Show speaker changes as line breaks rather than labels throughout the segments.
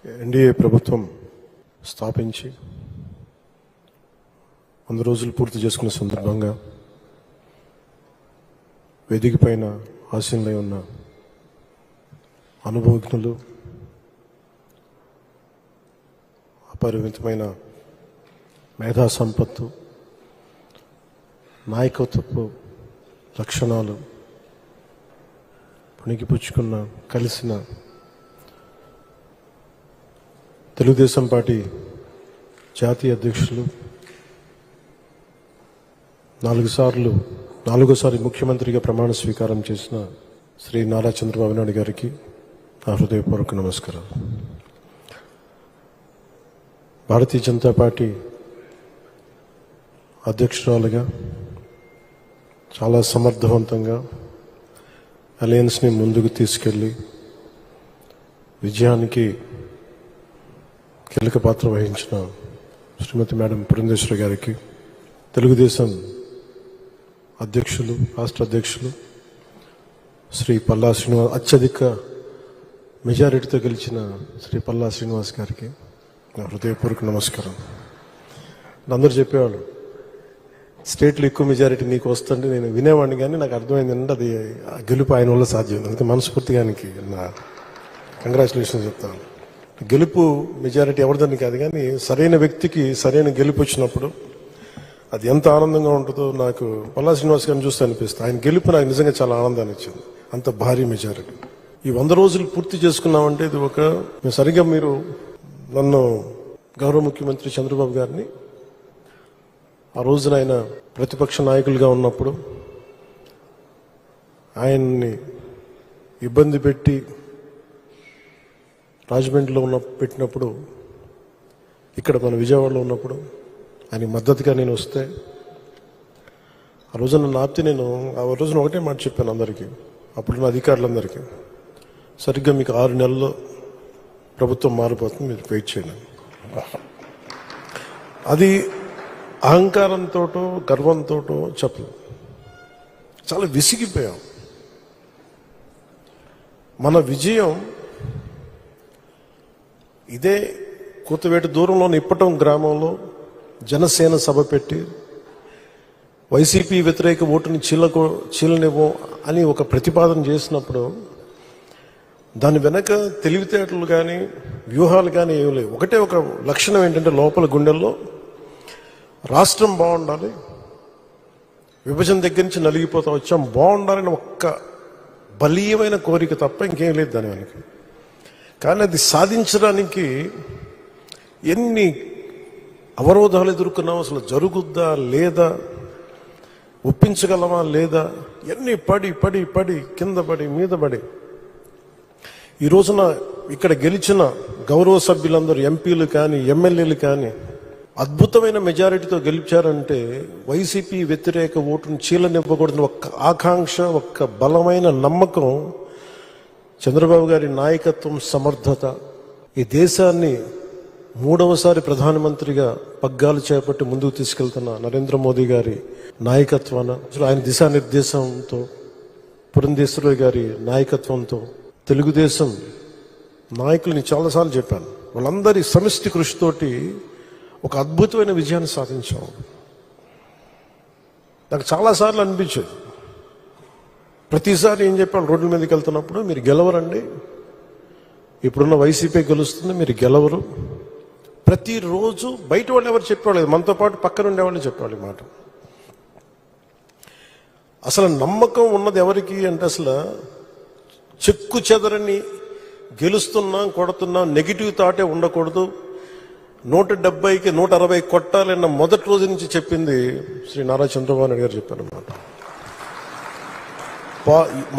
NDA ప్రభుత్వం స్థాపించి 100 రోజులు పూర్తి చేసుకున్న సందర్భంగా వేదిక పైన ఆసీనులై ఉన్న అనుభవజ్ఞులు, అపరిమితమైన మేధా సంపత్తు, నాయకత్వపు లక్షణాలు పుణికిపుచ్చుకున్న కలిసిన తెలుగుదేశం పార్టీ జాతీయ అధ్యక్షులు, నాలుగోసారి ముఖ్యమంత్రిగా ప్రమాణ స్వీకారం చేసిన శ్రీ నారా చంద్రబాబు నాయుడు గారికి నా హృదయపూర్వక నమస్కారం. భారతీయ జనతా పార్టీ అధ్యక్షురాలుగా చాలా సమర్థవంతంగా అలయన్స్ని ముందుకు తీసుకెళ్ళి విజయానికి కీలక పాత్ర వహించిన శ్రీమతి మేడం పురంధేశ్వరి గారికి, తెలుగుదేశం అధ్యక్షులు, రాష్ట్ర అధ్యక్షులు శ్రీ పల్లా శ్రీనివాస్, అత్యధిక మెజారిటీతో గెలిచిన శ్రీ పల్లా శ్రీనివాస్ గారికి నా హృదయపూర్వక నమస్కారం. అందరూ చెప్పేవాళ్ళు స్టేట్లో ఎక్కువ మెజారిటీ నీకు వస్తుంటే నేను వినేవాడిని, కానీ నాకు అర్థమైందంటే అది గెలుపు ఆయన వల్ల సాధ్యం. అందుకే మనస్ఫూర్తిగా ఆయనకి నా కంగ్రాచులేషన్స్ చెప్తాను. గెలుపు మెజారిటీ ఎవరిదని కాదు, కానీ సరైన వ్యక్తికి సరైన గెలుపు వచ్చినప్పుడు అది ఎంత ఆనందంగా ఉంటుందో నాకు పల్లా శ్రీనివాస్ గారిని చూస్తే అనిపిస్తుంది. ఆయన గెలుపు నాకు నిజంగా చాలా ఆనందాన్ని ఇచ్చింది, అంత భారీ మెజారిటీ. ఈ 100 రోజులు పూర్తి చేసుకున్నామంటే ఇది సరిగ్గా మీరు నన్ను గౌరవ ముఖ్యమంత్రి చంద్రబాబు గారిని ఆ రోజున ఆయన ప్రతిపక్ష నాయకులుగా ఉన్నప్పుడు ఆయన్ని ఇబ్బంది పెట్టి రాజమండ్రిలో పెట్టినప్పుడు, ఇక్కడ మన విజయవాడలో ఉన్నప్పుడు ఆయన మద్దతుగా నేను వస్తే ఆ రోజున నన్ను ఆపితే నేను ఆ రోజున ఒకటే మాట చెప్పాను అందరికీ, అప్పుడున్న అధికారులందరికీ, సరిగ్గా మీకు 6 నెలల్లో ప్రభుత్వం మారిపోతుంది, మీరు వెయిట్ చేయండి. అది అహంకారంతో గర్వంతో చెప్పలేదు, చాలా విసిగిపోయాం. మన విజయం ఇదే కూతవేటు దూరంలోని ఇప్పటం గ్రామంలో జనసేన సభ పెట్టి వైసీపీ వ్యతిరేక ఓటుని చీలనివ్వం అని ఒక ప్రతిపాదన చేసినప్పుడు దాని వెనక తెలివితేటలు కానీ వ్యూహాలు కానీ ఏమి లేవు. ఒకటే ఒక లక్షణం ఏంటంటే లోపల గుండెల్లో రాష్ట్రం బాగుండాలి, విభజన దగ్గర నుంచి నలిగిపోతా వచ్చాం, బాగుండాలని ఒక్క బలీయమైన కోరిక తప్ప ఇంకేం లేదు దాని వెనక. కానీ అది సాధించడానికి ఎన్ని అవరోధాలు ఎదుర్కొన్నాం, అసలు జరుగుద్దా లేదా, ఒప్పించగలమా లేదా, ఎన్ని పడి పడి పడి కింద పడి మీద పడి ఈ రోజున ఇక్కడ గెలిచిన గౌరవ సభ్యులందరూ ఎంపీలు కానీ ఎమ్మెల్యేలు కానీ అద్భుతమైన మెజారిటీతో గెలిచారంటే వైసీపీ వ్యతిరేక ఓటును చీలనివ్వకూడదని ఒక్క ఆకాంక్ష, ఒక్క బలమైన నమ్మకం, చంద్రబాబు గారి నాయకత్వం, సమర్థత, ఈ దేశాన్ని 3వసారి ప్రధానమంత్రిగా పగ్గాలు చేపట్టి ముందుకు తీసుకెళ్తున్న నరేంద్ర మోదీ గారి నాయకత్వాన, ఆయన దిశానిర్దేశంతో, పురంధేశ్వరి గారి నాయకత్వంతో, తెలుగుదేశం నాయకులని చాలాసార్లు చెప్పాను, వాళ్ళందరి సమిష్టి కృషితోటి ఒక అద్భుతమైన విజయాన్ని సాధించాం. నాకు చాలాసార్లు అనిపించేది, ప్రతిసారి ఏం చెప్పాను, రోడ్ల మీదకి వెళ్తున్నప్పుడు మీరు గెలవరండి, ఇప్పుడున్న వైసీపీ గెలుస్తుంది, మీరు గెలవరు. ప్రతిరోజు బయట వాళ్ళు ఎవరు చెప్పేవాళ్ళు, మనతో పాటు పక్కన ఉండేవాళ్ళు చెప్పేవాళ్ళు మాట. అసలు నమ్మకం ఉన్నది ఎవరికి అంటే, అసలు చెక్కు చెదరని గెలుస్తున్నాం, కొడుతున్నాం, నెగిటివ్ థాటే ఉండకూడదు, 170కి 160 కొట్టాలన్న మొదటి రోజు నుంచి చెప్పింది శ్రీ నారా చంద్రబాబు నాయుడు గారు చెప్పారన్నమాట.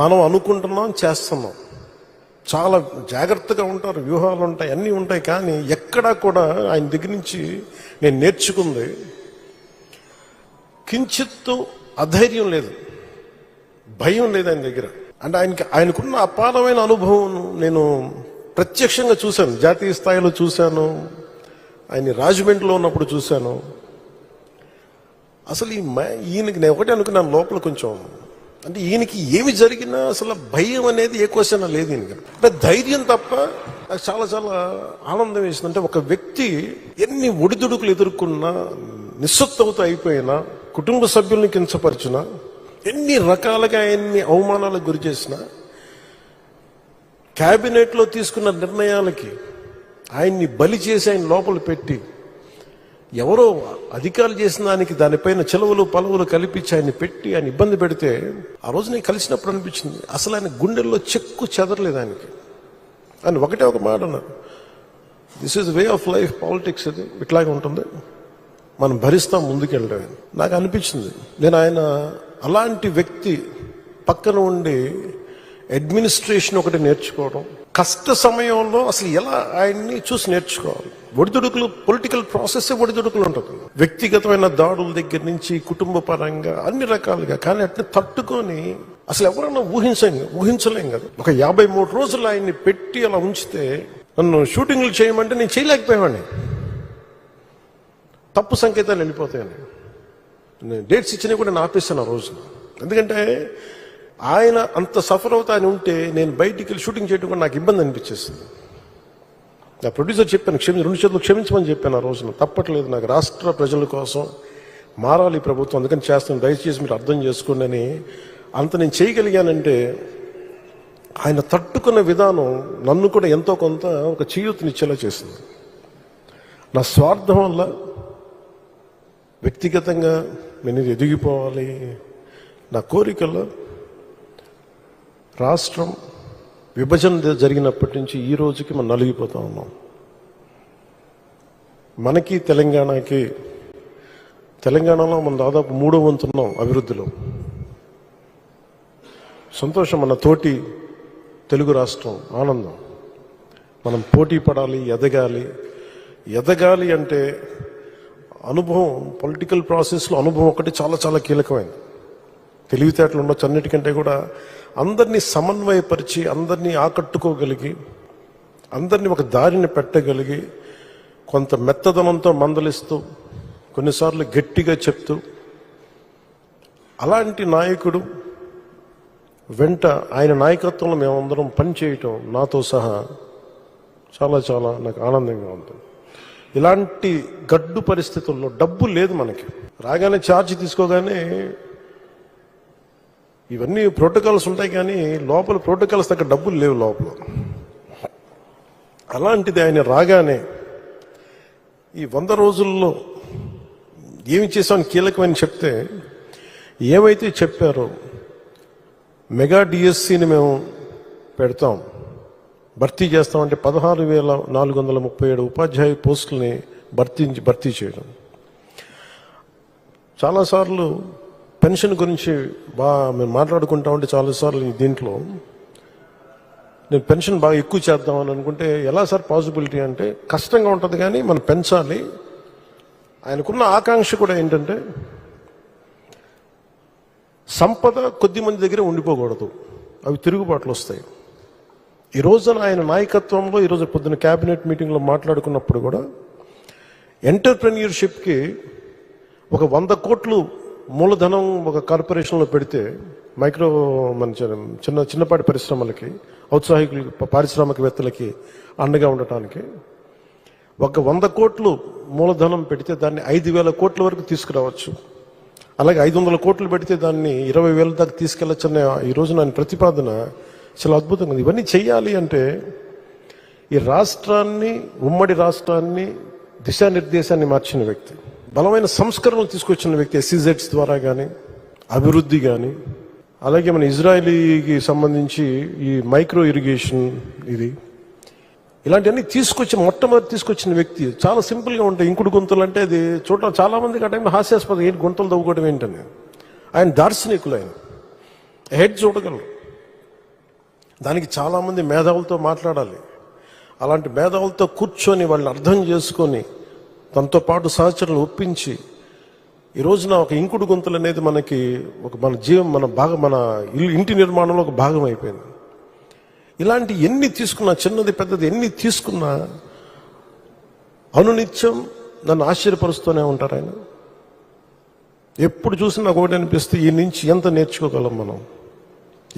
మనం అనుకుంటున్నాం, చేస్తున్నాం, చాలా జాగ్రత్తగా ఉంటారు, వ్యూహాలు ఉంటాయి, అన్నీ ఉంటాయి. కానీ ఎక్కడా కూడా ఆయన దగ్గర నుంచి నేను నేర్చుకుంది కించిత్తు అధైర్యం లేదు, భయం లేదు ఆయన దగ్గర. అంటే ఆయనకున్న అపారమైన అనుభవం నేను ప్రత్యక్షంగా చూశాను, జాతీయ స్థాయిలో చూశాను, ఆయన రాజమండ్రిలో ఉన్నప్పుడు చూశాను. అసలు ఈయనకి నేను ఒకటే అనుకున్నాను, లోపల కొంచెం అంటే ఈయనకి ఏమి జరిగినా అసలు భయం అనేది ఏ క్వశ్చన్ లేదు ఈయనకి. అంటే ధైర్యం తప్ప. నాకు చాలా చాలా ఆనందం వేసింది. అంటే ఒక వ్యక్తి ఎన్ని ఒడిదుడుకులు ఎదుర్కొన్నా, నిస్సత్తువతో అయిపోయినా, కుటుంబ సభ్యుల్ని కించపరిచినా, ఎన్ని రకాలుగా ఎన్ని అవమానాలకు గురి చేసినా, క్యాబినెట్లో తీసుకున్న నిర్ణయాలకి ఆయన్ని బలి చేసి ఆయన లోపల పెట్టి ఎవరో అధికారులు చేసిన దానికి దానిపైన చెలవులు పలువులు కల్పించి ఆయన పెట్టి ఆయన ఇబ్బంది పెడితే ఆ రోజు నేను కలిసినప్పుడు అనిపించింది అసలు ఆయన గుండెల్లో చెక్కు చెదరలేదు ఆయనకి. అని ఒకటే ఒక మాట అన్నారు, this is way of life, politics ఇది ఇట్లాగే ఉంటుంది, మనం భరిస్తాం ముందుకెళ్ళడం. నాకు అనిపించింది నేను ఆయన అలాంటి వ్యక్తి పక్కన ఉండి అడ్మినిస్ట్రేషన్ ఒకటి నేర్చుకోవడం, కష్ట సమయంలో అసలు ఎలా ఆయన్ని చూసి నేర్చుకోవాలి. ఒడిదుడుకులు, పొలిటికల్ ప్రాసెస్ ఒడిదుడుకులు ఉంటుంది, వ్యక్తిగతమైన దాడుల దగ్గర నుంచి కుటుంబ పరంగా అన్ని రకాలుగా. కానీ అట్లా తట్టుకొని అసలు ఎవరన్నా ఊహించలేం కదా. ఒక 53 రోజులు ఆయన్ని పెట్టి అలా ఉంచితే నన్ను షూటింగ్లు చేయమంటే నేను చేయలేకపోయావాడిని. తప్పు సంకేతాలు వెళ్ళిపోతాయని నేను డేట్స్ ఇచ్చినా కూడా నేను ఆపేస్తాను ఆ రోజు. ఎందుకంటే ఆయన అంత సఫర్ అవుతా అని ఉంటే నేను బయటికి వెళ్ళి షూటింగ్ చేయడం కూడా నాకు ఇబ్బంది అనిపించేస్తుంది. నా ప్రొడ్యూసర్ చెప్పాను, 2 చేతులు క్షమించమని చెప్పాను ఆ రోజున. తప్పట్లేదు, నాకు రాష్ట్ర ప్రజల కోసం మారాలి ప్రభుత్వం, అందుకని చేస్తాను, దయచేసి మీరు అర్థం చేసుకోండి అని. అంత నేను చేయగలిగానంటే ఆయన తట్టుకున్న విధానం నన్ను కూడా ఎంతో కొంత ఒక చేయూతనిచ్చేలా చేసింది. నా స్వార్థం వల్ల వ్యక్తిగతంగా నేను ఎదిగిపోవాలి, నా కోరికల్లో రాష్ట్రం విభజన జరిగినప్పటి నుంచి ఈ రోజుకి మనం నలిగిపోతా ఉన్నాం. మనకి తెలంగాణలో మనం దాదాపు 3వ వంతున్నాం అభివృద్ధిలో. సంతోషం, మన తోటి తెలుగు రాష్ట్రం ఆనందం. మనం పోటీ పడాలి, ఎదగాలి అంటే అనుభవం, పొలిటికల్ ప్రాసెస్లో అనుభవం ఒకటి చాలా చాలా కీలకమైనది. తెలివితేటలు ఉండొచ్చు, అన్నిటికంటే కూడా అందరినీ సమన్వయపరిచి, అందరినీ ఆకట్టుకోగలిగి, అందరినీ ఒక దారిని పెట్టగలిగి, కొంత మెత్తదనంతో మందలిస్తూ, కొన్నిసార్లు గట్టిగా చెప్తూ, అలాంటి నాయకుడు వెంట ఆయన నాయకత్వంలో మేమందరం పనిచేయటం నాతో సహా చాలా చాలా నాకు ఆనందంగా ఉంటుంది. ఇలాంటి గడ్డు పరిస్థితుల్లో డబ్బు లేదు మనకి. రాగానే ఛార్జ్ తీసుకోగానే ఇవన్నీ ప్రోటోకాల్స్ ఉంటాయి, కానీ లోపల ప్రోటోకాల్స్ తగ్గ డబ్బులు లేవు లోపల. అలాంటిది ఆయన రాగానే ఈ 100 రోజుల్లో ఏమి చేసామని కీలకమని చెప్తే, ఏమైతే చెప్పారో మెగా డిఎస్సిని మేము పెడతాం, భర్తీ చేస్తామంటే 16,437 ఉపాధ్యాయ పోస్టుల్ని భర్తీ చేయడం. చాలాసార్లు పెన్షన్ గురించి మేము మాట్లాడుకుంటా ఉంటే చాలాసార్లు దీంట్లో నేను పెన్షన్ బాగా ఎక్కువ చేద్దామని అనుకుంటే, ఎలా సార్ పాసిబిలిటీ అంటే కష్టంగా ఉంటుంది, కానీ మనం పెంచాలి. ఆయనకున్న ఆకాంక్ష కూడా ఏంటంటే సంపద కొద్ది మంది దగ్గర ఉండిపోకూడదు, అవి తిరుగుబాట్లు వస్తాయి. ఈ రోజున ఆయన నాయకత్వంలో ఈరోజు పొద్దున క్యాబినెట్ మీటింగ్లో మాట్లాడుకున్నప్పుడు కూడా ఎంటర్ప్రెన్యూర్షిప్కి ఒక 100 కోట్లు మూలధనం ఒక కార్పొరేషన్లో పెడితే, మైక్రో మన చిన్నపాటి పరిశ్రమలకి, ఔత్సాహికులకి, పారిశ్రామికవేత్తలకి అండగా ఉండటానికి ఒక 100 కోట్లు మూలధనం పెడితే దాన్ని 5,000 కోట్ల వరకు తీసుకురావచ్చు. అలాగే 500 కోట్లు పెడితే దాన్ని 20,000 దాకా తీసుకెళ్లొచ్చన్న ఈ రోజు నా ప్రతిపాదన చాలా అద్భుతంగా ఉంది. ఇవన్నీ చెయ్యాలి అంటే ఈ రాష్ట్రాన్ని, ఉమ్మడి రాష్ట్రాన్ని దిశానిర్దేశాన్ని మార్చిన వ్యక్తి, బలమైన సంస్కరణలు తీసుకొచ్చిన వ్యక్తి, SEZs ద్వారా కానీ, అభివృద్ధి కానీ, అలాగే మన ఇజ్రాయలీకి సంబంధించి ఈ మైక్రో ఇరిగేషన్, ఇలాంటివన్నీ మొట్టమొదటి తీసుకొచ్చిన వ్యక్తి. చాలా సింపుల్గా ఉంటాయి. ఇంకుడు గుంతలు అంటే అది చూడటం చాలా మందికి ఆ టైంలో హాస్యాస్పదం, ఏంటి గుంతలు తవ్వుకోవడం ఏంటని. ఆయన దార్శనికులు, ఆయన హెడ్ చూడగలరు. దానికి చాలామంది మేధావులతో మాట్లాడాలి. అలాంటి మేధావులతో కూర్చొని వాళ్ళని అర్థం చేసుకొని తనతో పాటు సహచరులు ఒప్పించి ఈ రోజున ఒక ఇంకుడు గుంతలు అనేది మనకి మన ఇంటి నిర్మాణంలో ఒక భాగం అయిపోయింది. ఇలాంటి ఎన్ని తీసుకున్నా, చిన్నది పెద్దది ఎన్ని తీసుకున్నా అనునిత్యం నన్ను ఆశ్చర్యపరుస్తూనే ఉంటారు ఆయన. ఎప్పుడు చూసినా నాకు ఒకటి అనిపిస్తే ఈ నుంచి ఎంత నేర్చుకోగలం మనం.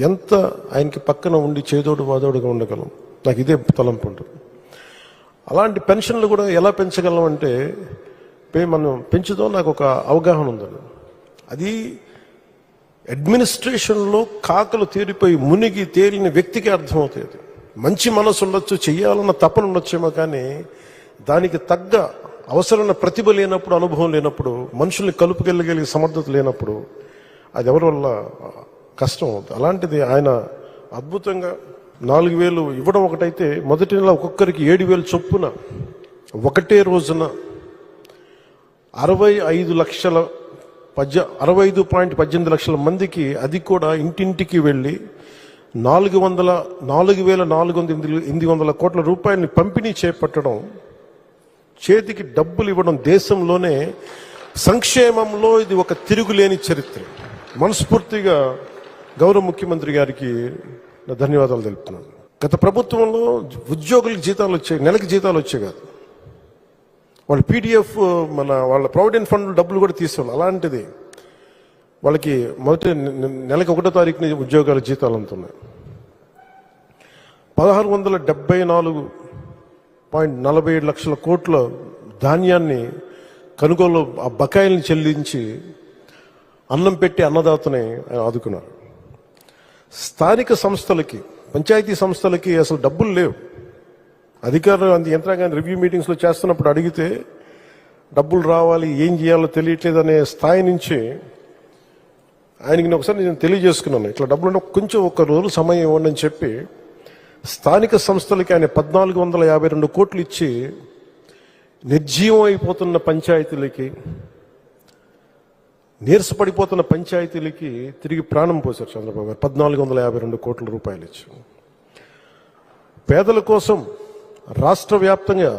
ఎంత ఆయనకి పక్కన ఉండి చేదోడు వాదోడుగా ఉండగలం, నాకు ఇదే తలంపు ఉంటుంది. అలాంటి పెన్షన్లు కూడా ఎలా పెంచగలం అంటే మనం పెంచుదాం, నాకు ఒక అవగాహన ఉందండి. అది అడ్మినిస్ట్రేషన్లో కాకలు తీరిపోయి మునిగి తేలిన వ్యక్తికి అర్థమవుతుంది. మంచి మనసు ఉండొచ్చు, చెయ్యాలన్న తపన ఉండొచ్చేమో, కానీ దానికి తగ్గ అవసరమైన ప్రతిభ లేనప్పుడు, అనుభవం లేనప్పుడు, మనుషుల్ని కలుపుకెళ్ళగలిగే సమర్థత లేనప్పుడు అది ఎవరి వల్ల కష్టం అవుతుంది. అలాంటిది ఆయన అద్భుతంగా 4,000 ఇవ్వడం ఒకటైతే, మొదటి నెల ఒక్కొక్కరికి 7,000 చొప్పున ఒకటే రోజున 65.18 లక్షల మందికి, అది కూడా ఇంటింటికి వెళ్ళి 4,400 కోట్ల రూపాయలని పంపిణీ చేపట్టడం, చేతికి డబ్బులు ఇవ్వడం, దేశంలోనే సంక్షేమంలో ఇది ఒక తిరుగులేని చరిత్ర. మనస్ఫూర్తిగా గౌరవ ముఖ్యమంత్రి గారికి ధన్యవాదాలు తెలుపుతున్నాను. గత ప్రభుత్వంలో ఉద్యోగులకు జీతాలు వచ్చాయి, నెలకి జీతాలు వచ్చాయి కాదు, వాళ్ళ పీడిఎఫ్ వాళ్ళ ప్రావిడెంట్ ఫండ్ డబ్బులు కూడా తీసేవాళ్ళు. అలాంటిది వాళ్ళకి మొదటి నెలకి 1వ తారీఖున ఉద్యోగాల జీతాలు అందుతున్నాయి. 1674.47 లక్షల కోట్ల ధాన్యాన్ని కొనుగోలు, ఆ బకాయిల్ని చెల్లించి అన్నం పెట్టి అన్నదాతని ఆదుకున్నారు. స్థానిక సంస్థలకి, పంచాయతీ సంస్థలకి అసలు డబ్బులు లేవు. అధికారులు యంత్రాంగాన్ని రివ్యూ మీటింగ్స్లో చేస్తున్నప్పుడు అడిగితే డబ్బులు రావాలి, ఏం చేయాలో తెలియట్లేదు అనే స్థాయి నుంచి ఆయనకి ఒకసారి నేను తెలియజేసుకున్నాను, ఇట్లా డబ్బులు కొంచెం ఒక రోజు సమయం ఇవ్వండి అని చెప్పి స్థానిక సంస్థలకి ఆయన 1,452 కోట్లు ఇచ్చి నిర్జీవం అయిపోతున్న పంచాయతీలకి, నీరసపడిపోతున్న పంచాయతీలకి తిరిగి ప్రాణం పోశారు చంద్రబాబు గారు. 1,452 కోట్ల రూపాయలు ఇచ్చి పేదల కోసం రాష్ట్ర వ్యాప్తంగా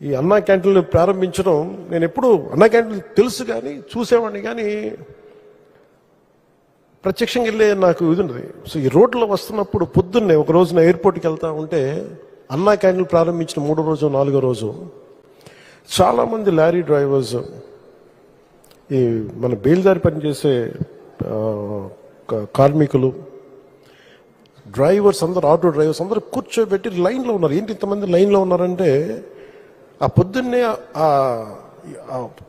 ఈ అన్నా క్యాంటీన్లు ప్రారంభించడం, నేను ఎప్పుడు అన్నా క్యాంటీన్లు తెలుసు కానీ చూసేవాడిని, కానీ ప్రత్యక్షంగా వెళ్ళే నాకు ఇది ఉండదు. సో ఈ రోడ్లో వస్తున్నప్పుడు పొద్దున్నే ఒక రోజున ఎయిర్పోర్ట్కి వెళ్తా ఉంటే అన్నా క్యాంటీన్లు ప్రారంభించిన 3వ రోజు 4వ రోజు చాలామంది లారీ డ్రైవర్స్, ఈ మన బేల్దారి పనిచేసే కార్మికులు, డ్రైవర్స్ అందరూ, ఆటో డ్రైవర్స్ అందరూ కూర్చోబెట్టి లైన్లో ఉన్నారు. ఏంటి ఇంతమంది లైన్లో ఉన్నారంటే ఆ పొద్దున్నే ఆ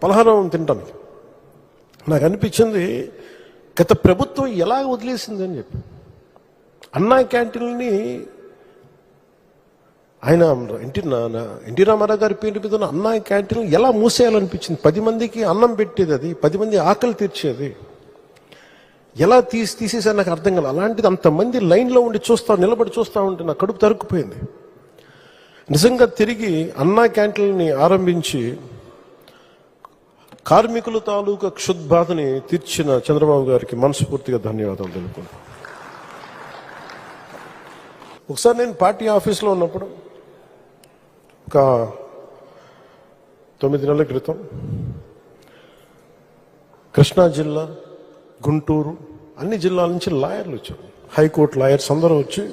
పలహారం తింటాను. నాకు అనిపించింది గత ప్రభుత్వం ఎలా వదిలేసింది అని చెప్పి. అన్నా క్యాంటీన్ని ఆయన ఎన్టీ రామారావు గారి పేరు మీద అన్నా క్యాంటీన్ ఎలా మూసేయాలనిపించింది. 10 మందికి అన్నం పెట్టేది, అది 10 మంది ఆకలి తీర్చేది, ఎలా తీసేసారు నాకు అర్థం కాదు. అలాంటిది అంతమంది లైన్లో ఉండి నిలబడి చూస్తూ ఉంటే నా కడుపు తరుక్కుపోయింది. నిజంగా తిరిగి అన్నా క్యాంటీన్ని ఆరంభించి కార్మికుల తాలూకా క్షుద్బాధని తీర్చిన చంద్రబాబు గారికి మనస్ఫూర్తిగా ధన్యవాదాలు తెలుపుకుంటాను. ఒకసారి నేను పార్టీ ఆఫీస్లో ఉన్నప్పుడు ఒక 9 నెలల క్రితం కృష్ణా జిల్లా, గుంటూరు, అన్ని జిల్లాల నుంచి లాయర్లు వచ్చారు, హైకోర్టు లాయర్స్ అందరూ వచ్చి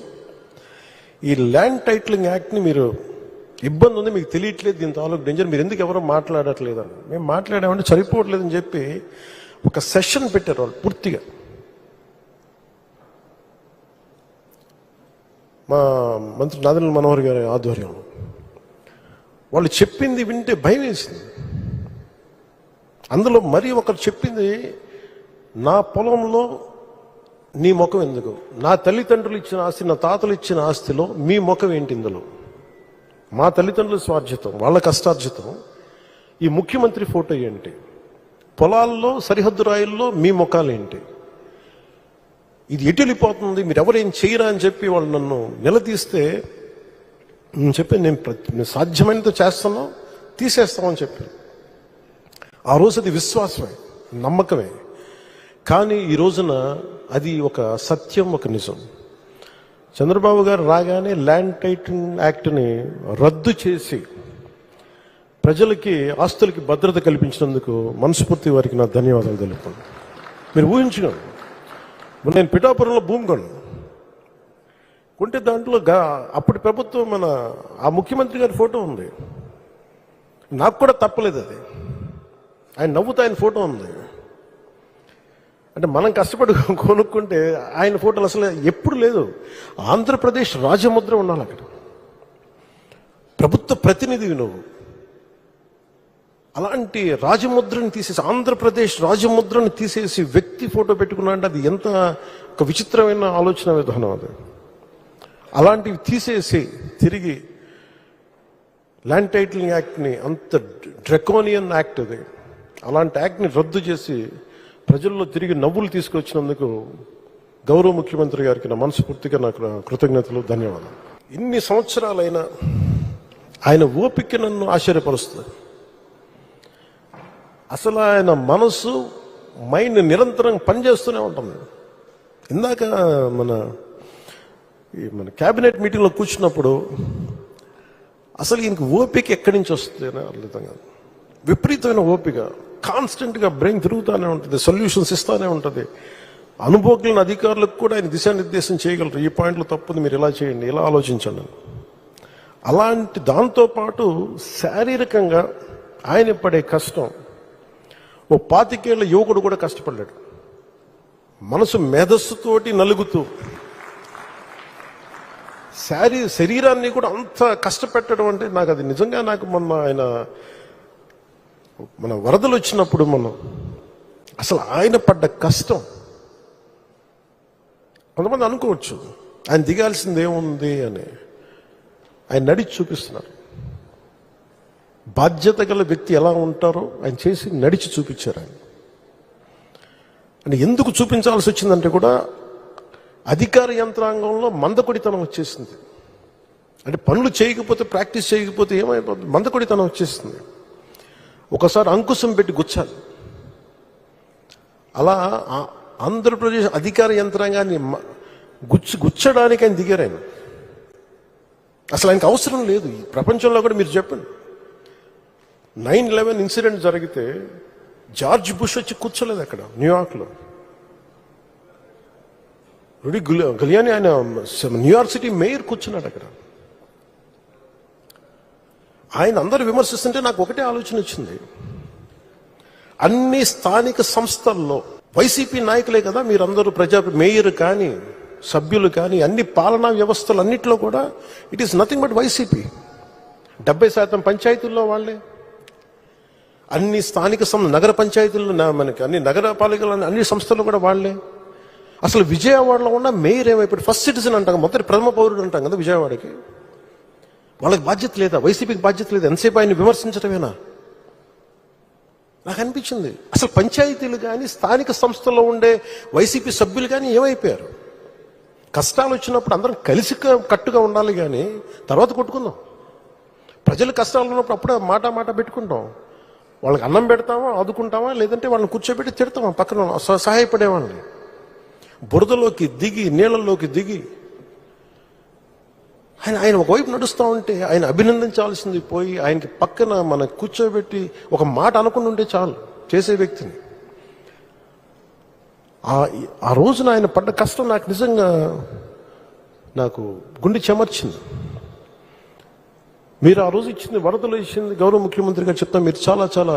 ఈ ల్యాండ్ టైటిలింగ్ యాక్ట్ని మీరు ఇబ్బంది ఉంది, మీకు తెలియట్లేదు, దీని తాలూకు డేంజర్, మీరు ఎందుకు ఎవరో మాట్లాడట్లేదని. మేము మాట్లాడామంటే సరిపోవట్లేదని చెప్పి ఒక సెషన్ పెట్టారు వాళ్ళు పూర్తిగా. మా మంత్రి నాదెండ్ల మనోహర్ గారి ఆధ్వర్యంలో వాళ్ళు చెప్పింది వింటే భయం వేసింది. అందులో మరి ఒకరు చెప్పింది, నా పొలంలో నీ ముఖం ఎందుకు, నా తల్లిదండ్రులు ఇచ్చిన ఆస్తి, నా తాతలు ఇచ్చిన ఆస్తిలో మీ ముఖం ఏంటి, ఇందులో మా తల్లిదండ్రుల స్వార్జితం, వాళ్ళ కష్టార్జితం, ఈ ముఖ్యమంత్రి ఫోటో ఏంటి, పొలాల్లో సరిహద్దు రాయిల్లో మీ ముఖాలేంటి, ఇది ఎటు వెళ్ళిపోతుంది, మీరు ఎవరేం చేయరా అని చెప్పి వాళ్ళు నన్ను నిలదీస్తే నేను చెప్పి నేను సాధ్యమైనంత చేస్తాను, తీసేస్తామని చెప్పి. ఆ రోజు అది విశ్వాసమే, నమ్మకమే. కానీ ఈ రోజున అది ఒక సత్యం, ఒక నిజం. చంద్రబాబు గారు రాగానే ల్యాండ్ టైటిలింగ్ యాక్ట్ని రద్దు చేసి ప్రజలకి, ఆస్తులకి భద్రత కల్పించినందుకు మనస్ఫూర్తి వారికి నా ధన్యవాదాలు తెలుపుతాను. మీరు ఊహించుకోండి, నేను పిఠాపురంలో భూమి కొంటే దాంట్లో అప్పటి ప్రభుత్వం ఆ ముఖ్యమంత్రి గారి ఫోటో ఉంది. నాకు కూడా తప్పలేదు అది, ఆయన నవ్వుతా ఆయన ఫోటో ఉంది. అంటే మనం కష్టపడి కొనుక్కుంటే ఆయన ఫోటోలు అసలు ఎప్పుడు లేదు. ఆంధ్రప్రదేశ్ రాజముద్ర ఉండాలి అక్కడ, ప్రభుత్వ ప్రతినిధివి నువ్వు. అలాంటి రాజముద్రని తీసేసి, ఆంధ్రప్రదేశ్ రాజముద్రని తీసేసి వ్యక్తి ఫోటో పెట్టుకున్నా అంటే అది ఎంత ఒక విచిత్రమైన ఆలోచన విధానం అది. అలాంటివి తీసేసి తిరిగి ల్యాండ్ టైటిలింగ్ యాక్ట్ని, అంత డ్రకోనియన్ యాక్ట్ అది, అలాంటి యాక్ట్ని రద్దు చేసి ప్రజల్లో తిరిగి నవ్వులు తీసుకొచ్చినందుకు గౌరవ ముఖ్యమంత్రి గారికి నా మనస్ఫూర్తిగా నాకు కృతజ్ఞతలు, ధన్యవాదాలు. ఇన్ని సంవత్సరాలైనా ఆయన ఓపిక నన్ను ఆశ్చర్యపరుస్తుంది. అసలు ఆయన మనసు, మైండ్ నిరంతరం పనిచేస్తూనే ఉంటుంది. ఇందాక మన క్యాబినెట్ మీటింగ్లో కూర్చున్నప్పుడు అసలు ఈయనకి ఓపిక ఎక్కడి నుంచి వస్తుంది అని అర్థం కాదు. విపరీతమైన ఓపిక, కాన్స్టెంట్గా బ్రెయిన్ తిరుగుతూనే ఉంటుంది, సొల్యూషన్స్ ఇస్తూనే ఉంటుంది. అనుభవజ్ఞులైన అధికారులకు కూడా ఆయన దిశానిర్దేశం చేయగలరు. ఈ పాయింట్లు తప్పుది, మీరు ఇలా చేయండి, ఇలా ఆలోచించండి. అలాంటి దాంతోపాటు శారీరకంగా ఆయన పడే కష్టం ఓ 25 ఏళ్ల యువకుడు కూడా కష్టపడ్డాడు. మనసు మేధస్సుతోటి నలుగుతూ శరీరాన్ని కూడా అంత కష్టపెట్టడం అంటే నాకు అది నిజంగా, నాకు మన వరదలు వచ్చినప్పుడు అసలు ఆయన పడ్డ కష్టం, కొంతమంది అనుకోవచ్చు ఆయన దిగాల్సింది ఏముంది అని. ఆయన నడిచి చూపిస్తున్నారు. బాధ్యత గల వ్యక్తి ఎలా ఉంటారో ఆయన చేసి నడిచి చూపించారు. ఆయన అంటే ఎందుకు చూపించాల్సి వచ్చిందంటే కూడా అధికార యంత్రాంగంలో మందకొడితనం వచ్చేసింది. అంటే పనులు చేయకపోతే, ప్రాక్టీస్ చేయకపోతే ఏమైపోతుంది, మందకొడితనం వచ్చేస్తుంది. ఒకసారి అంకుశం పెట్టి గుచ్చాలి. అలా ఆంధ్రప్రదేశ్ అధికార యంత్రాంగాన్ని గుచ్చడానికి ఆయన దిగారు. ఆయన అసలు ఆయనకు అవసరం లేదు. ఈ ప్రపంచంలో కూడా మీరు చెప్పండి, 9/11 ఇన్సిడెంట్ జరిగితే జార్జ్ బుష్ వచ్చి కూర్చోలేదు అక్కడ న్యూయార్క్లో. రుడి గులియాని ఆయన న్యూయార్క్ సిటీ మేయర్ కూర్చున్నాడు అక్కడ. ఆయన అందరూ విమర్శిస్తుంటే నాకు ఒకటే ఆలోచన వచ్చింది. అన్ని స్థానిక సంస్థల్లో వైసీపీ నాయకులే కదా మీరందరూ, మేయర్ కానీ సభ్యులు కానీ అన్ని పాలనా వ్యవస్థలు అన్నింటిలో కూడా it is nothing but YCP. 70% పంచాయతీల్లో వాళ్ళే, అన్ని స్థానిక నగర పంచాయతీల్లో మనకి అన్ని నగరపాలికలు అన్ని సంస్థలు కూడా వాళ్ళే. అసలు విజయవాడలో ఉన్న మేయర్ ఏమైపోయాడు, ఫస్ట్ సిటిజన్ అంటాం, మొదటి ప్రథమ పౌరుడు అంటాం కదా విజయవాడకి. వాళ్ళకి బాధ్యత లేదా? వైసీపీకి బాధ్యత లేదా? ఎంతసేపు ఆయన విమర్శించడమేనా? నాకు అనిపించింది అసలు పంచాయతీలు కానీ స్థానిక సంస్థల్లో ఉండే వైసీపీ సభ్యులు కానీ ఏమైపోయారు? కష్టాలు వచ్చినప్పుడు అందరం కలిసి కట్టుగా ఉండాలి, కానీ తర్వాత కొట్టుకుందాం. ప్రజలు కష్టాలు ఉన్నప్పుడు అప్పుడే మాట పెట్టుకుంటాం. వాళ్ళకి అన్నం పెడతామా, ఆదుకుంటామా, లేదంటే వాళ్ళని కూర్చోబెట్టి తిడతామా పక్కన సహాయపడేవాళ్ళని. బురదలోకి దిగి, నీళ్ళల్లోకి దిగి ఆయన ఒకవైపు నడుస్తూ ఉంటే ఆయన అభినందించాల్సింది పోయి ఆయనకి పక్కన మనం కూర్చోబెట్టి ఒక మాట అనుకుని ఉంటే చాలు చేసే వ్యక్తిని. ఆ రోజున ఆయన పడ్డ కష్టం నాకు నిజంగా నాకు గుండె చెమర్చింది. మీరు ఆ రోజు ఇచ్చింది, వరదలు ఇచ్చింది, గౌరవ ముఖ్యమంత్రి గారు చెప్తాం, మీరు చాలా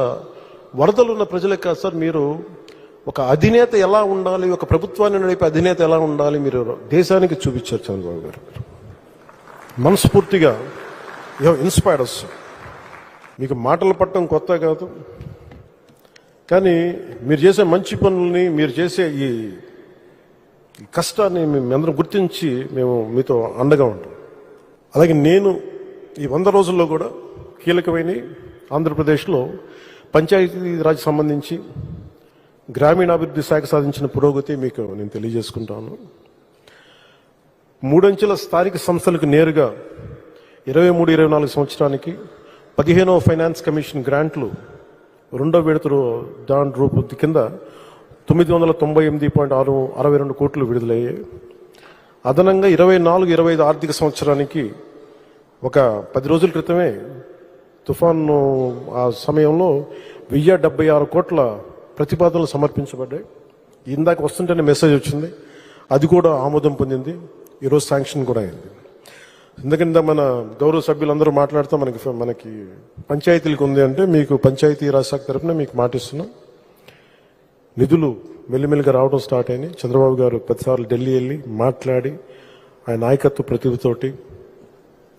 వరదలు ఉన్న ప్రజలే కాదు సార్, మీరు ఒక అధినేత ఎలా ఉండాలి, ఒక ప్రభుత్వాన్ని నడిపే అధినేత ఎలా ఉండాలి మీరు దేశానికి చూపించారు చంద్రబాబు గారు. మనస్ఫూర్తిగా ఇన్స్పైర్డ్ అస్. మీకు మాటలు పట్టడం కొత్త కాదు, కానీ మీరు చేసే మంచి పనుల్ని, మీరు చేసే ఈ కష్టాన్ని మేము అందరం గుర్తించి మేము మీతో అండగా ఉంటాం. అలాగే నేను ఈ 100 రోజుల్లో కూడా కీలకమైన ఆంధ్రప్రదేశ్లో పంచాయతీరాజ్ సంబంధించి గ్రామీణాభివృద్ధి శాఖ సాధించిన పురోగతి మీకు నేను తెలియజేసుకుంటాను. 3 అంచెల స్థానిక సంస్థలకు నేరుగా 23-24 సంవత్సరానికి 15వ ఫైనాన్స్ కమిషన్ గ్రాంట్లు 2వ విడత దాని రూపు కింద 998.62 కోట్లు విడుదలయ్యాయి. అదనంగా 24-25 ఆర్థిక సంవత్సరానికి ఒక 10 రోజుల క్రితమే తుఫాను ఆ సమయంలో 1076 కోట్ల ప్రతిపాదనలు సమర్పించబడ్డాయి. ఇందాక వస్తుంటేనే మెసేజ్ వచ్చింది, అది కూడా ఆమోదం పొందింది, ఈరోజు శాంక్షన్ కూడా అయింది. ఎందుకంటే మన గౌరవ సభ్యులందరూ మాట్లాడుతూ మనకి పంచాయతీలకు ఉంది అంటే, మీకు పంచాయతీ రాజ్ శాఖ తరఫున మీకు మాటిస్తున్నాం, నిధులు మెల్లిమెల్లిగా రావడం స్టార్ట్ అయింది. చంద్రబాబు గారు ప్రతిసార్లు ఢిల్లీ వెళ్ళి మాట్లాడి ఆయన నాయకత్వ ప్రతిభతోటి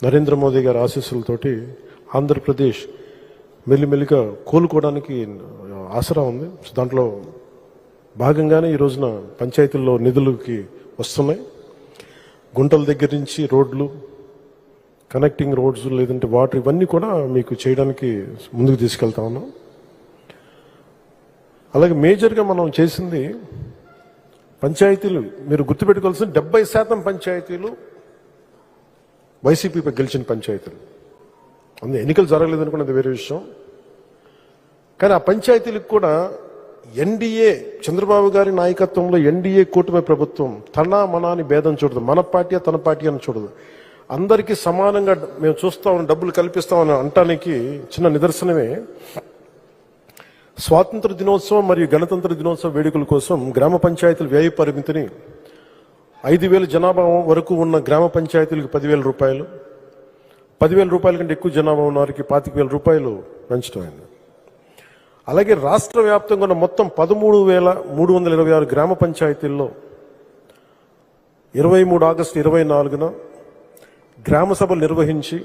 నరేంద్ర మోదీ గారి ఆశీస్సులతోటి ఆంధ్రప్రదేశ్ మెల్లిమెల్లిగా కోలుకోవడానికి ఆసరా ఉంది. దాంట్లో భాగంగానే ఈ రోజున పంచాయతీల్లో నిధులకి వస్తున్నాయి. గుంటల దగ్గర నుంచి రోడ్లు, కనెక్టింగ్ రోడ్స్, లేదంటే వాటర్, ఇవన్నీ కూడా మీకు చేయడానికి ముందుకు తీసుకెళ్తా ఉన్నాం. అలాగే మేజర్గా మనం చేసింది పంచాయతీలు, మీరు గుర్తుపెట్టుకోవాల్సిన 70% పంచాయతీలు వైసీపీపై గెలిచిన పంచాయతీలు. అందులో ఎన్నికలు జరగలేదనుకున్నది వేరే విషయం. కానీ ఆ పంచాయతీలకు కూడా ఎన్డీఏ, చంద్రబాబు గారి నాయకత్వంలో ఎన్డీఏ కూటమి ప్రభుత్వం తన మనాని భేదం చూడదు. మన పార్టీ తన పార్టీ అని చూడదు. అందరికీ సమానంగా మేము చూస్తామని, డబ్బులు కల్పిస్తామని అంటానికి చిన్న నిదర్శనమే స్వాతంత్ర దినోత్సవం మరియు గణతంత్ర దినోత్సవ వేడుకల కోసం గ్రామ పంచాయతీల వ్యయ పరిమితిని 5,000 జనాభా వరకు ఉన్న గ్రామ పంచాయతీలకు 10,000 రూపాయలు, 10,000 రూపాయల కంటే ఎక్కువ జనాభా ఉన్న వారికి 25,000 రూపాయలు పెంచడం అయింది. అలాగే రాష్ట్ర వ్యాప్తంగా ఉన్న మొత్తం 13,326 గ్రామ పంచాయతీల్లో 23 ఆగస్టు 24న గ్రామ సభలు నిర్వహించి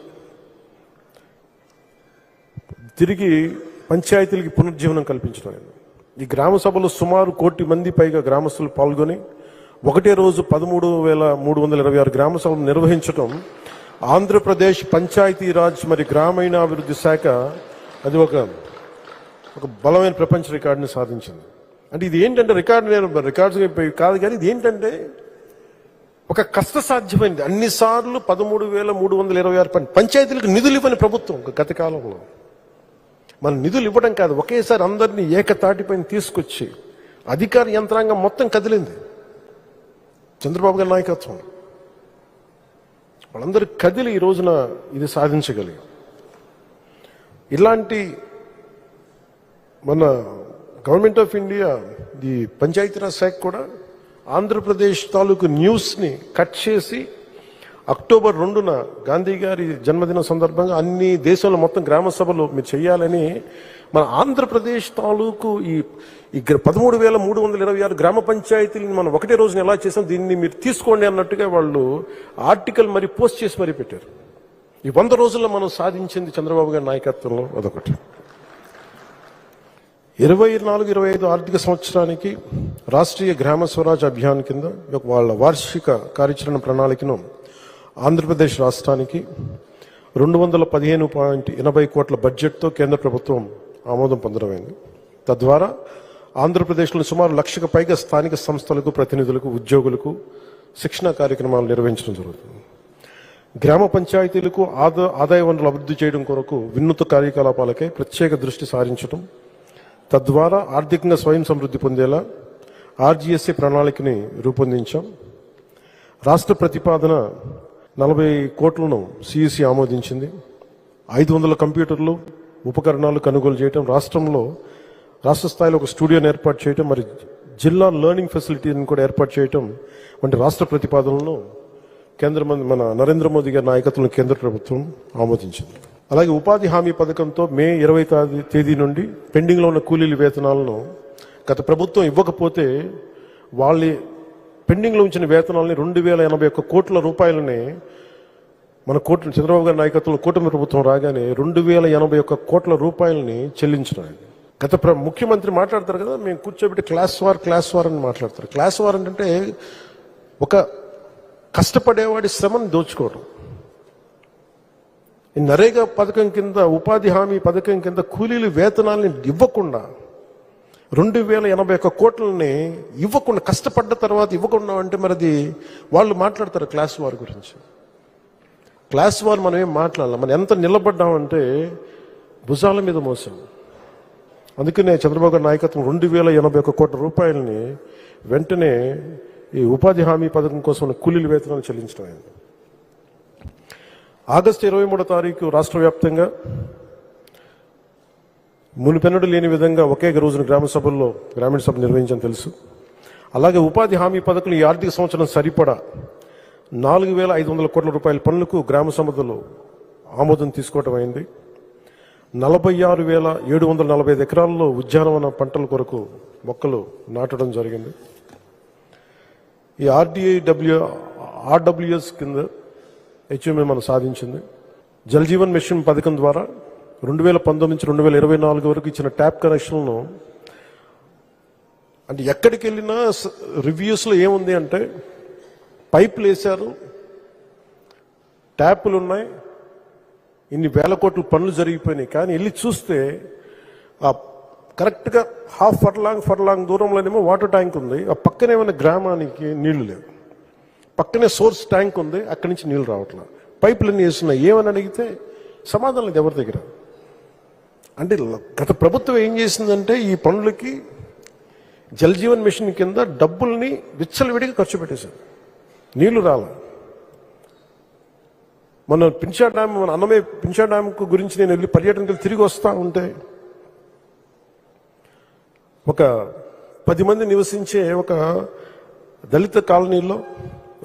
తిరిగి పంచాయతీలకి పునర్జీవనం కల్పించడం. ఈ గ్రామ సభలో సుమారు 1 కోటి మంది పైగా గ్రామస్తులు పాల్గొని ఒకటే రోజు 13,326 గ్రామ సభలు నిర్వహించడం ఆంధ్రప్రదేశ్ పంచాయతీరాజ్ మరి గ్రామీణాభివృద్ధి శాఖ అది ఒక బలమైన ప్రపంచ రికార్డుని సాధించింది. అంటే ఇది ఏంటంటే రికార్డ్స్ కాదు, కానీ ఇది ఏంటంటే ఒక కష్టసాధ్యమైంది. అన్నిసార్లు 13,326 పంచాయతీలకు నిధులు ఇవ్వని ప్రభుత్వం గత కాలంలో. మన నిధులు ఇవ్వడం కాదు, ఒకేసారి అందరినీ ఏకతాటిపైన తీసుకొచ్చి అధికార యంత్రాంగం మొత్తం కదిలింది. చంద్రబాబు గారి నాయకత్వం వాళ్ళందరూ కదిలి ఈ రోజున ఇది సాధించగలిగాం. ఇలాంటి మన government of India the Panchayati Raj శాఖ కూడా ఆంధ్రప్రదేశ్ తాలూకు న్యూస్ని కట్ చేసి అక్టోబర్ 2న గాంధీ గారి జన్మదిన సందర్భంగా అన్ని దేశంలో మొత్తం గ్రామ సభలు మీరు చేయాలని మన ఆంధ్రప్రదేశ్ తాలూకు ఈ 13,326 గ్రామ పంచాయతీలను మనం ఒకటే రోజున ఎలా చేసాం, దీన్ని మీరు తీసుకోండి అన్నట్టుగా వాళ్ళు ఆర్టికల్ మరి పోస్ట్ చేసి మరీ పెట్టారు. ఈ 100 రోజుల్లో మనం సాధించింది చంద్రబాబు గారి నాయకత్వంలో అదొకటి. 24-25 ఆర్థిక సంవత్సరానికి రాష్ట్రీయ గ్రామ స్వరాజ్ అభియాన్ కింద వాళ్ళ వార్షిక కార్యాచరణ ప్రణాళికను ఆంధ్రప్రదేశ్ రాష్ట్రానికి 215.80 కోట్ల బడ్జెట్తో కేంద్ర ప్రభుత్వం ఆమోదం పొందడమైంది. తద్వారా ఆంధ్రప్రదేశ్లో సుమారు 1,00,000కు పైగా స్థానిక సంస్థలకు, ప్రతినిధులకు, ఉద్యోగులకు శిక్షణా కార్యక్రమాలు నిర్వహించడం జరుగుతుంది. గ్రామ పంచాయతీలకు ఆదాయ వనరులు అభివృద్ధి చేయడం కొరకు వినూత్న కార్యకలాపాలకై ప్రత్యేక దృష్టి సారించడం, తద్వారా ఆర్థికంగా స్వయం సమృద్ధి పొందేలా ఆర్జీఎస్ఏ ప్రణాళికని రూపొందించాం. రాష్ట్ర ప్రతిపాదన 40 కోట్లను సిఇసి ఆమోదించింది. 500 కంప్యూటర్లు, ఉపకరణాలు కొనుగోలు చేయటం, రాష్ట్ర స్థాయిలో ఒక స్టూడియోని ఏర్పాటు చేయటం, మరి జిల్లా లెర్నింగ్ ఫెసిలిటీని కూడా ఏర్పాటు చేయటం వంటి రాష్ట్ర ప్రతిపాదనలను మన నరేంద్ర మోదీ గారి నాయకత్వంలో కేంద్ర ప్రభుత్వం ఆమోదించింది. అలాగే ఉపాధి హామీ పథకంతో మే 20 తేదీ నుండి పెండింగ్లో ఉన్న కూలీల వేతనాలను గత ప్రభుత్వం ఇవ్వకపోతే వాళ్ళ పెండింగ్లో ఉంచిన వేతనాలని 2,081 కోట్ల రూపాయలని మన చంద్రబాబు గారి నాయకత్వంలో కూటమి ప్రభుత్వం రాగానే 2,081 కోట్ల రూపాయలని చెల్లించడం. గత ముఖ్యమంత్రి మాట్లాడతారు కదా, మేము కూర్చోబెట్టి క్లాస్ వార్ అని మాట్లాడతారు. క్లాస్ వార్ అంటే ఒక కష్టపడేవాడి శ్రమను దోచుకోవడం. ఈ నరేగా పథకం కింద, ఉపాధి హామీ పథకం కింద కూలీలు వేతనాలని ఇవ్వకుండా 2,081 కోట్లని ఇవ్వకుండా, కష్టపడ్డ తర్వాత ఇవ్వకుండా అంటే మరి అది వాళ్ళు మాట్లాడతారు క్లాస్ వార్ గురించి. క్లాస్ వార్ మనం ఏం మాట్లాడాలి, మనం ఎంత నిలబడ్డామంటే భుజాల మీద మోసాం. అందుకనే చంద్రబాబు గారి నాయకత్వం 2,081 కోట్ల రూపాయలని వెంటనే ఈ ఉపాధి హామీ పథకం కోసం కూలీల వేతనాలు చెల్లించడం అయింది. ఆగస్టు 23వ తారీఖు రాష్ట్ర వ్యాప్తంగా మునిపెన్నడు లేని విధంగా ఒకే రోజున గ్రామీణ సభ నిర్వహించని తెలుసు. అలాగే ఉపాధి హామీ పథకం ఈ ఆర్థిక సంవత్సరం సరిపడా 4,500 కోట్ల రూపాయల పనులకు గ్రామ సభలో ఆమోదం తీసుకోవడం అయింది. 46,745 ఎకరాల్లో ఉద్యానవన పంటల కొరకు మొక్కలు నాటడం జరిగింది. ఈ ఆర్డబ్ల్యూఎస్ కింద హెచ్ఎంఏ మనం సాధించింది. జల్ జీవన్ మిషన్ పథకం ద్వారా 2019 నుంచి 2024 వరకు ఇచ్చిన ట్యాప్ కనెక్షన్లను అంటే ఎక్కడికి వెళ్ళినా రివ్యూస్లో ఏముంది అంటే పైపులు వేశారు, ట్యాపులు ఉన్నాయి, ఇన్ని వేల కోట్ల పనులు జరిగిపోయినాయి. కానీ వెళ్ళి చూస్తే ఆ కరెక్ట్గా హాఫ్ ఫర్లాంగ్ దూరంలోనేమో వాటర్ ట్యాంక్ ఉంది, ఆ పక్కనే ఉన్న గ్రామానికి నీళ్లు లేవు. పక్కనే సోర్స్ ట్యాంక్ ఉంది, అక్కడి నుంచి నీళ్లు రావట్లేదు. పైపులన్నీ వేస్తున్నాయి. ఏమని అడిగితే సమాధానం లేదు ఎవరి దగ్గర. అంటే గత ప్రభుత్వం ఏం చేసిందంటే ఈ పనులకి జల్ జీవన్ మిషన్ కింద డబ్బుల్ని విచ్చలవిడిగా ఖర్చు పెట్టేశారు. నీళ్లు రాల. మన పింఛా డ్యామ్, మన అన్నమయ్య పింఛా డ్యామ్ గురించి నేను వెళ్ళి పర్యటనకు తిరిగి వస్తూ ఉంటే ఒక 10 మంది నివసించే ఒక దళిత కాలనీలో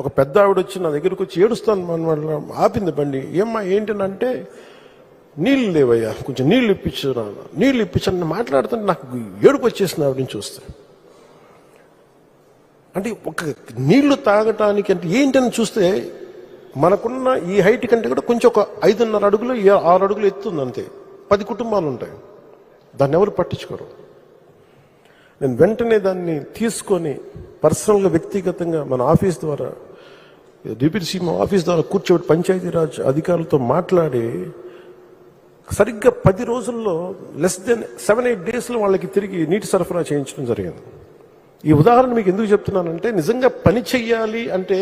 ఒక పెద్ద ఆవిడ వచ్చి నా దగ్గరకు వచ్చి ఏడుస్తాను మన ఆపింది బండి. ఏమ్మా ఏంటంటే నీళ్ళు లేవయ్యా, కొంచెం నీళ్ళు ఇప్పించాను మాట్లాడుతుంటే నాకు ఏడుపు వచ్చేసింది ఆవిడ నుంచి చూస్తే. అంటే ఒక నీళ్లు తాగటానికి అంటే ఏంటని చూస్తే మనకున్న ఈ హైట్ కంటే కూడా కొంచెం ఒక 5.5 అడుగులు 6 అడుగులు ఎత్తుంది అంతే. 10 కుటుంబాలు ఉంటాయి. దాన్ని ఎవరు పట్టించుకోరు. నేను వెంటనే దాన్ని తీసుకొని పర్సనల్గా వ్యక్తిగతంగా మన ఆఫీస్ ద్వారా డిప్యూటీ సీఎం ఆఫీస్ ద్వారా కూర్చోబెట్టి పంచాయతీరాజ్ అధికారులతో మాట్లాడి సరిగ్గా 10 రోజుల్లో లెస్ దెన్ 7-8 డేస్లో వాళ్ళకి తిరిగి నీటి సరఫరా చేయించడం జరిగింది. ఈ ఉదాహరణ మీకు ఎందుకు చెప్తున్నానంటే నిజంగా పని చెయ్యాలి అంటే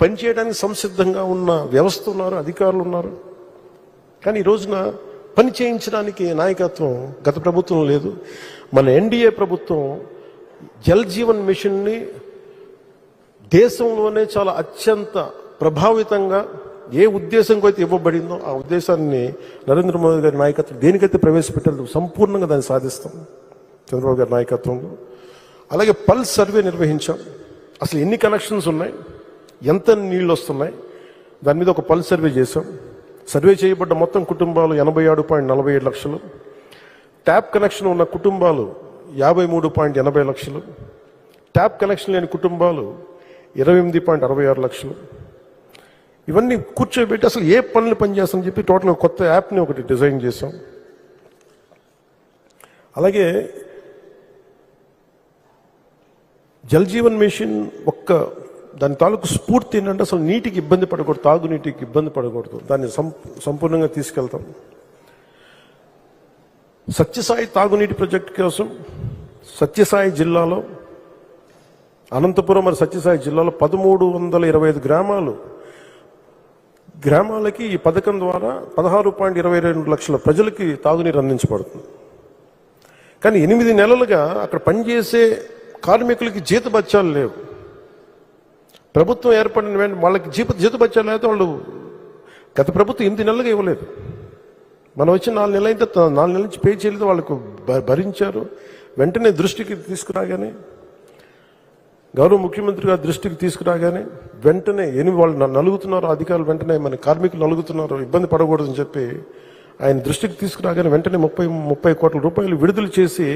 పని చేయడానికి సంసిద్ధంగా ఉన్న వ్యవస్థ ఉన్నారు, అధికారులు ఉన్నారు. కానీ ఈ రోజున పని చేయించడానికి నాయకత్వం గత ప్రభుత్వం లేదు. మన ఎన్డీఏ ప్రభుత్వం జల్ జీవన్ మిషన్ని దేశంలోనే చాలా అత్యంత ప్రభావితంగా ఏ ఉద్దేశంతో అయితే ఇవ్వబడిందో ఆ ఉద్దేశాన్ని నరేంద్ర మోదీ గారి నాయకత్వం దేనికైతే ప్రవేశపెట్టారు సంపూర్ణంగా దాన్ని సాధిస్తాం చంద్రబాబు గారి నాయకత్వంలో. అలాగే పల్స్ సర్వే నిర్వహించాం. అసలు ఎన్ని కనెక్షన్స్ ఉన్నాయి, ఎంత నీళ్ళు వస్తున్నాయి, దాని మీద ఒక పల్స్ సర్వే చేశాం. సర్వే చేయబడ్డ మొత్తం కుటుంబాలు 87.47 లక్షలు. ట్యాప్ కనెక్షన్ ఉన్న కుటుంబాలు 53.80 లక్షలు. ట్యాప్ కనెక్షన్ లేని కుటుంబాలు 28.66 లక్షలు. ఇవన్నీ కూర్చోబెట్టి అసలు ఏ పనులు పనిచేస్తామని చెప్పి టోటల్గా కొత్త యాప్ని ఒకటి డిజైన్ చేశాం. అలాగే జల్ జీవన్ మిషన్ దాని తాలూకు స్ఫూర్తి ఏంటంటే అసలు నీటికి ఇబ్బంది పడకూడదు, తాగునీటికి ఇబ్బంది పడకూడదు. దాన్ని సంపూర్ణంగా తీసుకెళ్తాం. సత్యసాయి తాగునీటి ప్రాజెక్టు కోసం సత్యసాయి జిల్లాలో అనంతపురం మరి సత్యసాయి జిల్లాలో 1325 గ్రామాలకి ఈ పథకం ద్వారా 16.22 లక్షల ప్రజలకి తాగునీరు అందించబడుతుంది. కానీ 8 నెలలుగా అక్కడ పనిచేసే కార్మికులకి జీతభత్యాలు లేవు. ప్రభుత్వం ఏర్పడిన వెంటనే వాళ్ళకి జీతభత్యాలు అయితే వాళ్ళు గత ప్రభుత్వం 8 నెలలుగా ఇవ్వలేదు. మనం వచ్చి 4 నెలలు అయితే 4 నెలల నుంచి పే చేయలేదు, వాళ్ళకు భరించారు. వెంటనే దృష్టికి తీసుకురాగానే గౌరవ ముఖ్యమంత్రి గారి దృష్టికి తీసుకురాగానే వెంటనే వాళ్ళు నలుగుతున్నారు అధికారులు, వెంటనే మన కార్మికులు నలుగుతున్నారు, ఇబ్బంది పడకూడదని చెప్పి ఆయన దృష్టికి తీసుకురాగానే వెంటనే 30 కోట్ల రూపాయలు విడుదల చేసి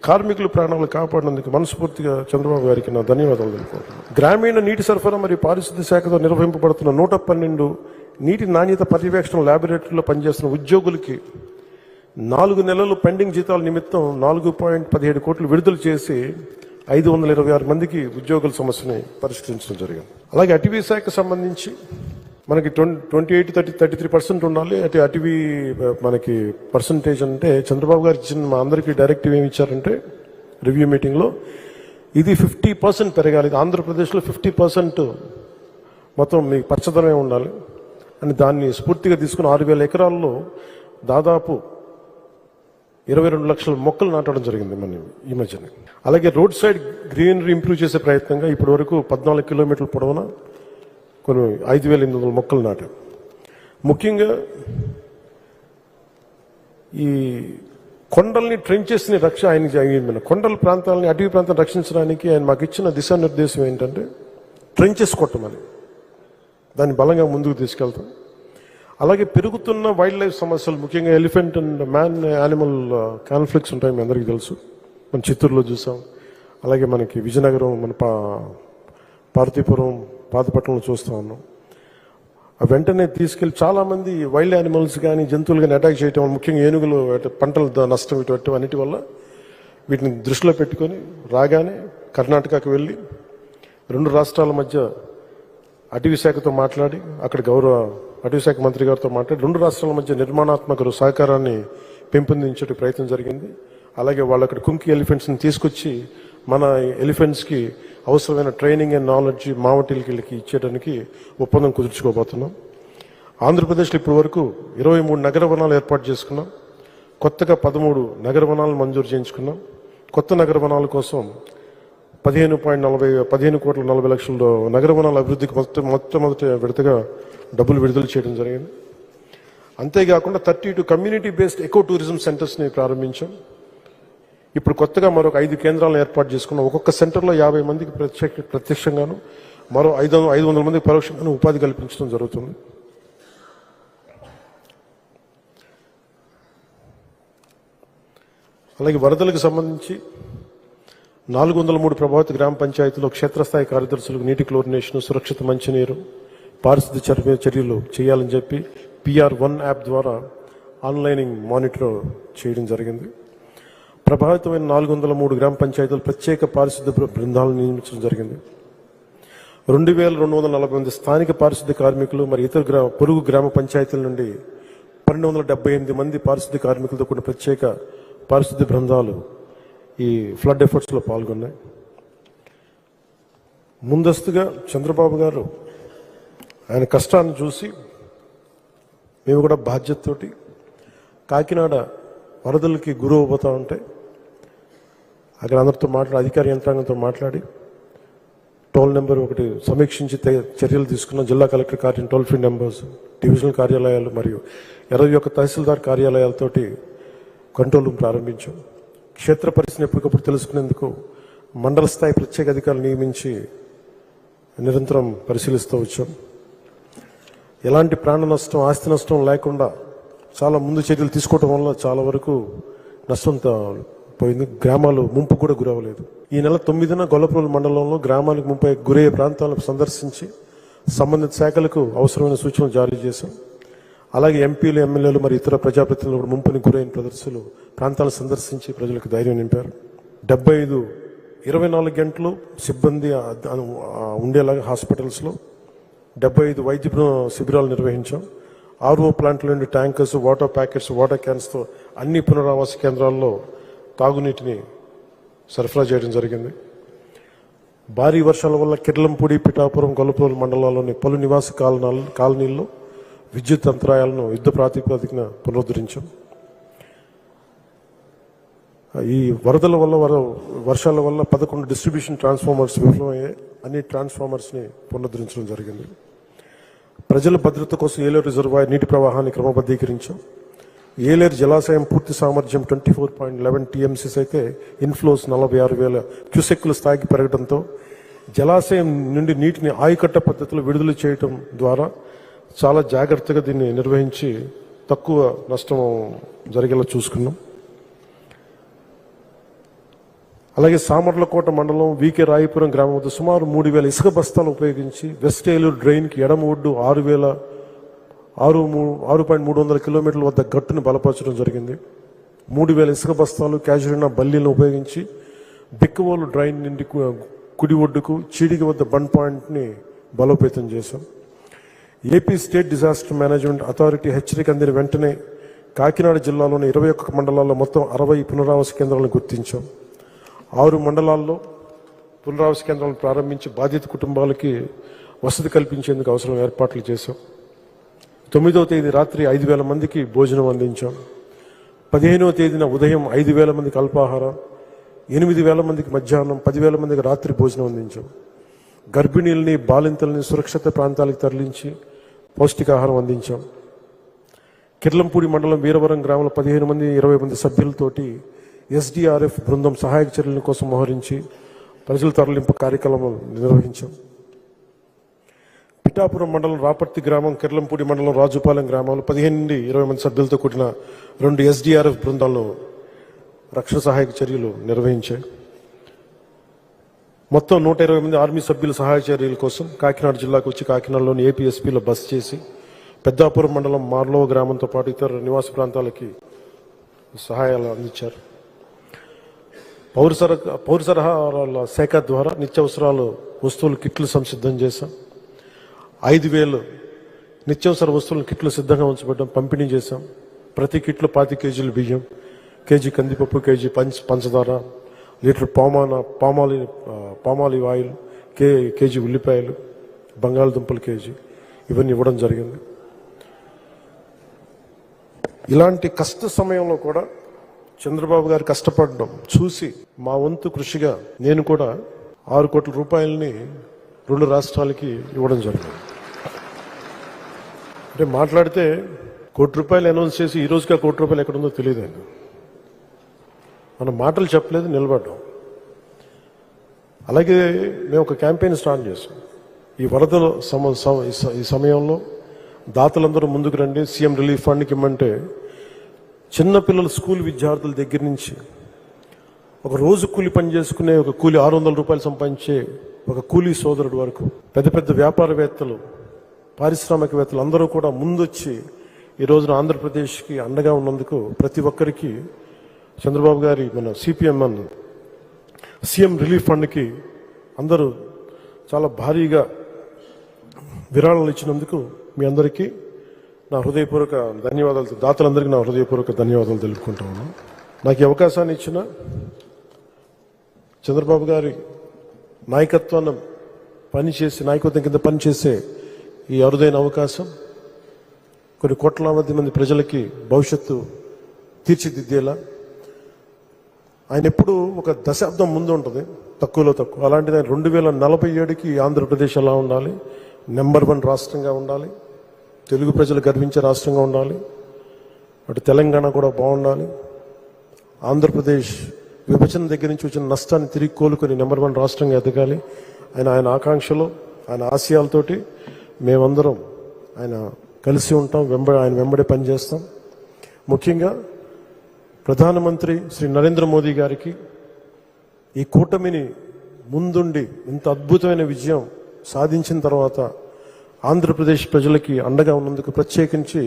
కార్మికుల ప్రాణాలు కాపాడినందుకు మనస్ఫూర్తిగా చంద్రబాబు గారికి నా ధన్యవాదాలు తెలుపుకుంటున్నాను. గ్రామీణ నీటి సరఫరా మరియు పారిశుద్ధ్య శాఖతో నిర్వహింపబడుతున్న 112 నీటి నాణ్యత పర్యవేక్షణ ల్యాబొరేటరీలో పనిచేస్తున్న ఉద్యోగులకి 4 నెలలు పెండింగ్ జీతాల నిమిత్తం 4.17 కోట్లు విడుదల చేసి 526 మందికి ఉద్యోగుల సమస్యని పరిష్కరించడం జరిగింది. అలాగే అటవీ శాఖకు సంబంధించి మనకి 28-33% ఉండాలి. అటవీ మనకి పర్సంటేజ్ అంటే చంద్రబాబు గారు ఇచ్చిన మా అందరికీ డైరెక్టివ్ ఏమి ఇచ్చారంటే రివ్యూ మీటింగ్లో ఇది 50% పెరగాలి. ఆంధ్రప్రదేశ్లో 50% మొత్తం మీ పచ్చదనమే ఉండాలి అని దాన్ని స్ఫూర్తిగా తీసుకుని 6,000 ఎకరాల్లో దాదాపు 22 లక్షల మొక్కలు నాటడం జరిగింది మన ఈ మధ్యనే. అలాగే రోడ్ సైడ్ గ్రీనరీ ఇంప్రూవ్ చేసే ప్రయత్నంగా ఇప్పటి వరకు 14 కిలోమీటర్ల పొడవున కొన్ని 5,800 మొక్కలు నాటాం. ముఖ్యంగా ఈ కొండల్ని ట్రెంచెస్ని ఆయన కొండల ప్రాంతాలని అటవీ ప్రాంతాన్ని రక్షించడానికి ఆయన మాకు ఇచ్చిన దిశానిర్దేశం ఏంటంటే ట్రెంచెస్ కొట్టమని, దాన్ని బలంగా ముందుకు తీసుకెళ్తాం. అలాగే పెరుగుతున్న వైల్డ్ లైఫ్ సమస్యలు, ముఖ్యంగా elephant and man animal conflicts ఉంటాయి, మీ అందరికీ తెలుసు. మనం చిత్తూరులో చూసాం, అలాగే మనకి విజయనగరం, మన పార్వతీపురం, పాతపట్నంలో చూస్తూ ఉన్నాం. వెంటనే తీసుకెళ్లి చాలామంది వైల్డ్ యానిమల్స్ కానీ జంతువులు కానీ అటాక్ చేయటం వల్ల, ముఖ్యంగా ఏనుగులు పంటల నష్టం ఇటు అన్నిటి వల్ల వీటిని దృష్టిలో పెట్టుకొని రాగానే కర్ణాటకకు వెళ్ళి 2 రాష్ట్రాల మధ్య అటవీ శాఖతో మాట్లాడి, అక్కడ గౌరవ అటవీ శాఖ మంత్రి గారితో మాట్లాడి 2 రాష్ట్రాల మధ్య నిర్మాణాత్మక సహకారాన్ని పెంపొందించే ప్రయత్నం జరిగింది. అలాగే వాళ్ళు అక్కడ కుంకి ఎలిఫెంట్స్ని తీసుకొచ్చి మన ఎలిఫెంట్స్కి అవసరమైన ట్రైనింగ్ అండ్ నాలెడ్జ్ మావటిలకి ఇచ్చేయడానికి ఒప్పందం కుదుర్చుకోబోతున్నాం. ఆంధ్రప్రదేశ్లో ఇప్పటి వరకు 23 నగర వనాలు ఏర్పాటు చేసుకున్నాం. కొత్తగా 13 నగర వనాలను మంజూరు చేయించుకున్నాం. కొత్త నగర వనాల కోసం 15,40,00,000 నగర వనాల అభివృద్ధికి మొట్టమొదటి విడతగా డబ్బులు విడుదల చేయడం జరిగింది. అంతేకాకుండా 32 కమ్యూనిటీ బేస్డ్ ఎకో టూరిజం సెంటర్స్ని ప్రారంభించాం. ఇప్పుడు కొత్తగా మరొక 5 కేంద్రాలను ఏర్పాటు చేసుకున్నాం. ఒక్కొక్క సెంటర్లో 50 మందికి ప్రత్యక్షంగాను, మరో 500 మందికి పరోక్షంగాను ఉపాధి కల్పించడం జరుగుతుంది. అలాగే వరదలకు సంబంధించి 403 ప్రభావిత గ్రామ పంచాయతీలో క్షేత్రస్థాయి కార్యదర్శులకు నీటి క్లోరినేషన్, సురక్షిత మంచినీరు, పారిశుద్ధ్య చర్యలు చేయాలని చెప్పి PR1 యాప్ ద్వారా ఆన్లైనింగ్ మానిటర్ చేయడం జరిగింది. ప్రభావితమైన 403 గ్రామ పంచాయతీలు ప్రత్యేక పారిశుద్ధ్య బృందాలను నియమించడం జరిగింది. 2,240 మంది స్థానిక పారిశుద్ధ్య కార్మికులు మరి ఇతర పొరుగు గ్రామ పంచాయతీల నుండి 1278 మంది పారిశుద్ధ్య కార్మికులతో కూడిన ప్రత్యేక పారిశుద్ధ్య బృందాలు ఈ ఫ్లడ్ ఎఫర్ట్స్లో పాల్గొన్నాయి. ముందస్తుగా చంద్రబాబు గారు ఆయన కష్టాన్ని చూసి మేము కూడా బాధ్యతతోటి కాకినాడ వరదలకి గురవబోతూ ఉంటే అక్కడ అందరితో మాట్లాడి, అధికార యంత్రాంగంతో మాట్లాడి టోల్ నెంబర్ ఒకటి సమీక్షించి చర్యలు తీసుకున్న. జిల్లా కలెక్టర్ కార్యాలయం టోల్ ఫ్రీ నెంబర్స్, డివిజనల్ కార్యాలయాలు మరియు 21 తహసీల్దార్ కార్యాలయాలతోటి కంట్రోల్ రూమ్ ప్రారంభించాం. క్షేత్ర పరిస్థితిని ఎప్పటికప్పుడు తెలుసుకునేందుకు మండల స్థాయి ప్రత్యేక అధికారులు నియమించి నిరంతరం పరిశీలిస్తూ వచ్చాం. ఎలాంటి ప్రాణ నష్టం, ఆస్తి నష్టం లేకుండా చాలా ముందు చర్యలు తీసుకోవడం వల్ల చాలా వరకు నష్టం పోయింది. గ్రామాలు ముంపు కూడా గురవలేదు. ఈ నెల 9న గొల్లప్రోలు మండలంలో గ్రామానికి ముంపై గురయ్యే ప్రాంతాలను సందర్శించి సంబంధిత శాఖలకు అవసరమైన సూచనలు జారీ చేశాం. అలాగే ఎంపీలు, ఎమ్మెల్యేలు మరి ఇతర ప్రజాప్రతినిధులు కూడా ముంపుని గురైన ప్రాంతాలను సందర్శించి ప్రజలకు ధైర్యం నింపారు. 24 గంటలు సిబ్బంది ఉండేలాగా హాస్పిటల్స్లో 75 వైద్య శిబిరాలు నిర్వహించాం. RO ప్లాంట్ల నుండి ట్యాంకర్స్, వాటర్ ప్యాకెట్స్, వాటర్ క్యాన్స్తో అన్ని పునరావాస కేంద్రాల్లో తాగునీటిని సరఫరా చేయడం జరిగింది. భారీ వర్షాల వల్ల కిర్లంపూడి, పిఠాపురం, గొల్లప్రోలు మండలాల్లోని పలు నివాస కాలనీల్లో విద్యుత్ అంతరాయాలను యుద్ధ ప్రాతిపదికన పునరుద్ధరించాం. ఈ వరదల వల్ల వర్షాల వల్ల 11 డిస్ట్రిబ్యూషన్ ట్రాన్స్ఫార్మర్స్ విఫలమయ్యాయి. అన్ని ట్రాన్స్ఫార్మర్స్ని పునరుద్ధరించడం జరిగింది. ప్రజల భద్రత కోసం ఏలేరు రిజర్వాయర్ నీటి ప్రవాహాన్ని క్రమబద్ధీకరించాం. ఏలేరు జలాశయం పూర్తి సామర్థ్యం 24.11 TMCs అయితే ఇన్ఫ్లోస్ 46,000 క్యూసెక్కుల స్థాయికి పెరగడంతో జలాశయం నుండి నీటిని ఆయుకట్ట పద్ధతిలో విడుదల చేయడం ద్వారా చాలా జాగ్రత్తగా దీన్ని నిర్వహించి తక్కువ నష్టం జరిగేలా చూసుకున్నాం. అలాగే సామర్లకోట మండలం వీకే రాయపురం గ్రామం వద్ద సుమారు 3,000 ఇసుక బస్తాలు ఉపయోగించి వెస్ట్ ఏలూరు డ్రైన్కి ఎడమ ఒడ్డు 6,300 కిలోమీటర్ల వద్ద గట్టును బలపరచడం జరిగింది. 3,000 ఇసుక బస్తాలు, క్యాజురినా బల్లీలను ఉపయోగించి బిక్కవోలు డ్రైన్ నుండి కుడి ఒడ్డుకు చీడికి వద్ద బండ్ పాయింట్ని బలోపేతం చేశాం. AP state disaster management authority హెచ్చరిక అందిన వెంటనే కాకినాడ జిల్లాలోని 21 మండలాల్లో మొత్తం 60 పునరావాస కేంద్రాలను గుర్తించాం. 6 మండలాల్లో పునరావాస కేంద్రాలను ప్రారంభించి బాధిత కుటుంబాలకి వసతి కల్పించేందుకు అవసరం ఏర్పాట్లు చేశాం. 9వ తేదీ రాత్రి 5,000 మందికి భోజనం అందించాం. 15వ తేదీన ఉదయం 5,000 మందికి అల్పాహారం, 8,000 మందికి మధ్యాహ్నం, 10,000 మందికి రాత్రి భోజనం అందించాం. గర్భిణీల్ని, బాలింతల్ని సురక్షిత ప్రాంతాలకు తరలించి పౌష్టికాహారం అందించాం. కిర్లంపూడి మండలం వీరవరం గ్రామంలో 15 మంది 20 మంది సభ్యులతోటి SDRF బృందం సహాయక చర్యల కోసం మోహరించి ప్రజల తరలింపు కార్యక్రమం నిర్వహించాం. పిఠాపురం మండలం రాపర్తి గ్రామం, కిర్లంపూడి మండలం రాజుపాలెం గ్రామాలు 15 నుండి 20 మంది సభ్యులతో కూడిన 2 SDRF బృందాలను రక్షణ సహాయక చర్యలు నిర్వహించాయి. మొత్తం 120 మంది ఆర్మీ సభ్యుల సహాయ చర్యల కోసం కాకినాడ జిల్లాకు వచ్చి కాకినాడలోని APSPలో బస్ చేసి పెద్దాపురం మండలం మార్లో గ్రామంతో పాటు ఇతర నివాస ప్రాంతాలకి సహాయాలు అందించారు. పౌర సరఫరాల శాఖ ద్వారా నిత్యావసరాలు వస్తువులు కిట్లు సంసిద్ధం చేశాం. 5,000 నిత్యావసర వస్తువుల కిట్లు సిద్ధంగా ఉంచబడ్డం, పంపిణీ చేశాం. ప్రతి కిట్లో 25 కేజీలు బియ్యం, కేజీ కందిపప్పు, కేజీ పంచదార, లీటర్ పామాలివ్ ఆయిల్, కేజీ ఉల్లిపాయలు, బంగాళదుంపలు కేజీ, ఇవన్నీ ఇవ్వడం జరిగింది. ఇలాంటి కష్ట సమయంలో కూడా చంద్రబాబు గారు కష్టపడడం చూసి మా వంతు కృషిగా నేను కూడా 6 కోట్ల రూపాయలని 2 రాష్ట్రాలకి ఇవ్వడం జరిగింది. అంటే మాట్లాడితే 1 కోటి రూపాయలు అనౌన్స్ చేసి ఈ రోజుకి 1 కోటి రూపాయలు ఎక్కడుందో తెలియదండి. మనం మాటలు చెప్పలేదు, నిలబడ్డాం. అలాగే మేము ఒక క్యాంపెయిన్ స్టార్ట్ చేసాం. ఈ వరదల ఈ సమయంలో దాతలందరూ ముందుకు రండి, సీఎం రిలీఫ్ ఫండ్కి ఇమ్మంటే చిన్నపిల్లల స్కూల్ విద్యార్థుల దగ్గర నుంచి ఒక రోజు కూలి పని చేసుకునే ఒక కూలి 600 రూపాయలు సంపాదించే ఒక కూలీ సోదరుడు వరకు పెద్ద పెద్ద వ్యాపారవేత్తలు, పారిశ్రామికవేత్తలు అందరూ కూడా ముందొచ్చి ఈ రోజున ఆంధ్రప్రదేశ్కి అండగా ఉన్నందుకు ప్రతి ఒక్కరికి చంద్రబాబు గారి మన సీఎం రిలీఫ్ ఫండ్కి అందరూ చాలా భారీగా విరాళాలు ఇచ్చినందుకు మీ అందరికీ నా హృదయపూర్వక ధన్యవాదాలు, దాతలందరికీ నా హృదయపూర్వక ధన్యవాదాలు తెలుపుకుంటా ఉన్నాను. నాకు ఈ అవకాశాన్ని ఇచ్చిన చంద్రబాబు గారి నాయకత్వం కింద పనిచేసే ఈ అరుదైన అవకాశం కొన్ని కోట్లాది మంది ప్రజలకి భవిష్యత్తు తీర్చిదిద్దేలా, ఆయన ఎప్పుడు ఒక దశాబ్దం ముందు ఉంటుంది, తక్కువలో తక్కువ. అలాంటిది ఆయన 2047కి ఆంధ్రప్రదేశ్ ఎలా ఉండాలి, నెంబర్ 1 రాష్ట్రంగా ఉండాలి, తెలుగు ప్రజలు గర్వించే రాష్ట్రంగా ఉండాలి, అటు తెలంగాణ కూడా బాగుండాలి, ఆంధ్రప్రదేశ్ విభజన దగ్గర నుంచి వచ్చిన నష్టాన్ని తిరిగి కోలుకొని నెంబర్ 1 రాష్ట్రంగా ఎదగాలి. ఆయన ఆకాంక్షలు, ఆయన ఆశయాలతోటి మేమందరం ఆయన కలిసి ఉంటాం, ఆయన వెంబడే పనిచేస్తాం. ముఖ్యంగా ప్రధానమంత్రి శ్రీ నరేంద్ర మోదీ గారికి ఈ కూటమిని ముందుండి ఇంత అద్భుతమైన విజయం సాధించిన తర్వాత ఆంధ్రప్రదేశ్ ప్రజలకి అండగా ఉన్నందుకు ప్రత్యేకించి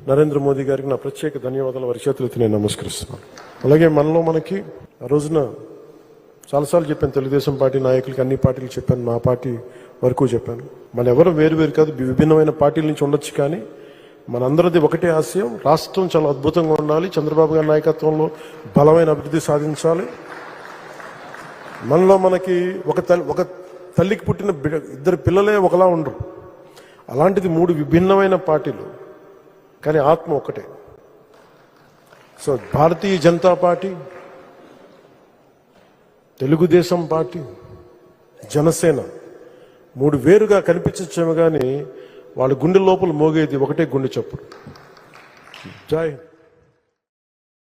నరేంద్ర మోదీ గారికి నా ప్రత్యేక ధన్యవాదాలు వారి చేతులెత్తి నేను నమస్కరిస్తున్నాను. అలాగే మనకి ఆ రోజున చాలాసార్లు చెప్పాను, తెలుగుదేశం పార్టీ నాయకులకి, అన్ని పార్టీలు చెప్పాను, మా పార్టీ వరకు చెప్పాను. మన ఎవరు వేరు కాదు, విభిన్నమైన పార్టీల నుంచి ఉండొచ్చు, కానీ మనందరిది ఒకటే ఆశయం, రాష్ట్రం చాలా అద్భుతంగా ఉండాలి, చంద్రబాబు గారి నాయకత్వంలో బలమైన అభివృద్ధి సాధించాలి. మనకి ఒక తల్లికి పుట్టిన 2 పిల్లలే ఒకలా ఉండరు. అలాంటిది 3 విభిన్నమైన పార్టీలు, కానీ ఆత్మ ఒకటే. So Bharatiya Janata party, Telugu Desam party, Janasena 3 వేరుగా కనిపించచ్చేమో కానీ వాళ్ళ గుండె లోపల మోగేది ఒకటే గుండె చప్పుడు. జై హింద్.